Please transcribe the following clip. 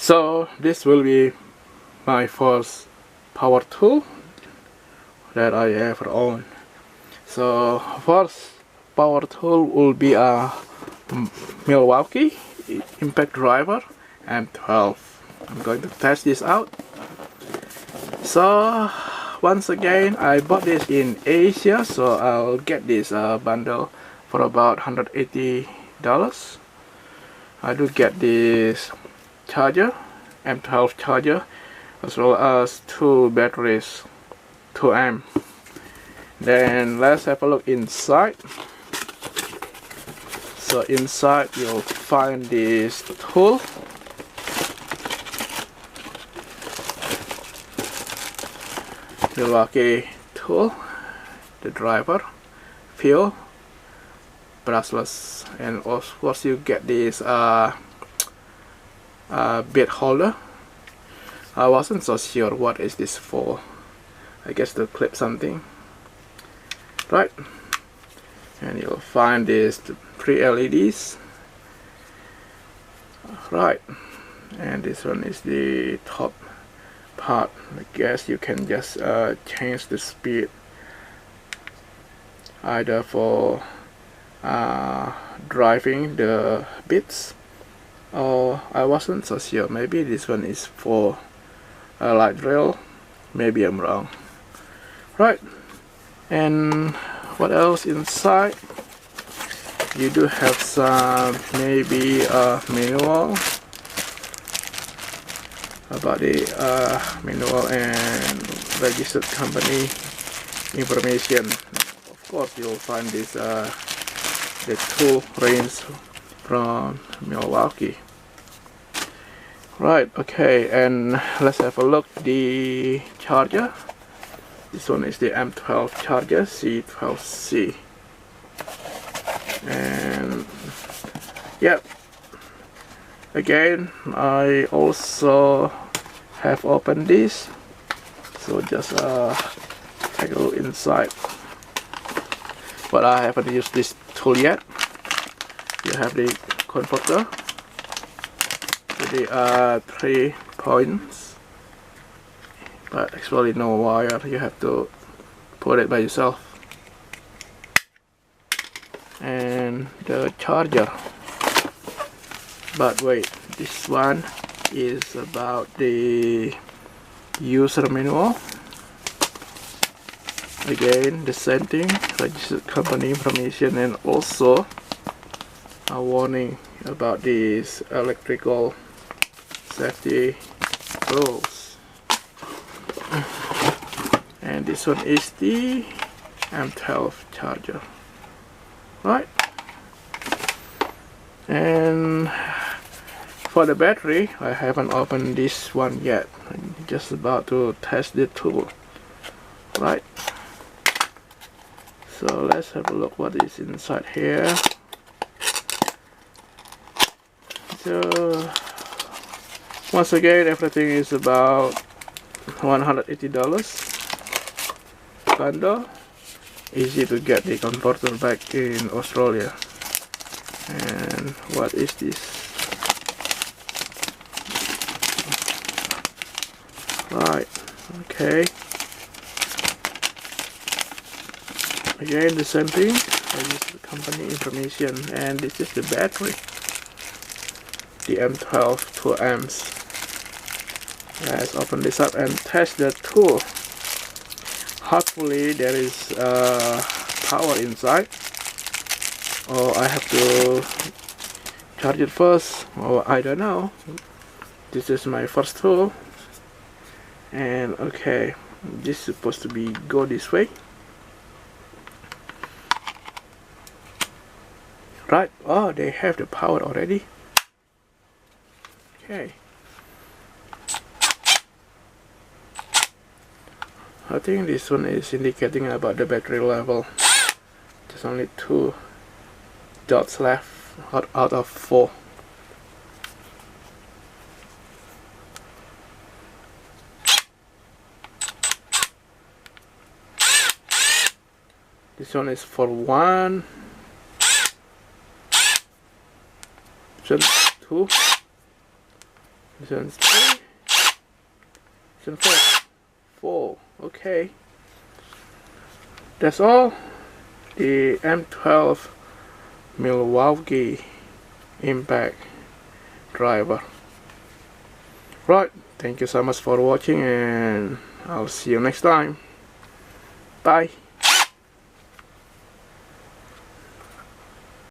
So this will be my first power tool that I ever own. So first power tool will be a Milwaukee impact driver M12. I'm going to test this out. So once again, I bought this in Asia, so I'll get this bundle for about $180. I do get this charger, M12 charger, as well as 2 batteries, 2 amp. Then let's have a look inside. So inside you'll find this tool. Milwaukee tool, the driver, fuel, brushless, and of course you get this bit holder. I wasn't so sure what is this for. I guess to clip something, right? And you'll find these 3 LEDs, right? And this one is the top part. I guess you can just change the speed either for driving the bits, or I wasn't so sure, maybe this one is for a light rail, maybe I'm wrong, right? And what else inside? You do have some, maybe a manual about the manual and registered company information. Of course you'll find this the tool range from Milwaukee, right? Okay, and let's have a look the charger. This one is the M12 charger, C12C, and yep, again I also have opened this, so just take a look inside, but I haven't used this tool yet. You have the converter with the 3 points, but actually no wire, you have to put it by yourself. And the charger, but wait, this one is about the user manual. Again, the same thing, registered company information, and also a warning about these electrical safety rules. And this one is the M12 charger, right? And for the battery, I haven't opened this one yet. I'm just about to test the tool, right? So let's have a look what is inside here. So once again, everything is about $180 bundle. Easy to get the converter back in Australia. And what is this? Right, okay. Again, the same thing. This is the company information, and this is the battery, the M12 2 amps. Let's open this up and test the tool. Hopefully there is power inside, or I have to charge it first, or I don't know. This is my first tool, and okay, this is supposed to be go this way, right? Oh, they have the power already. Okay, I think this one is indicating about the battery level. There's only 2 dots left out of 4. This one is for 1, 2, Mission 3. Mission 4. 4. Okay. That's all. The M12 Milwaukee impact driver. Right, thank you so much for watching, and I'll see you next time. Bye.